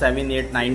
7 8 9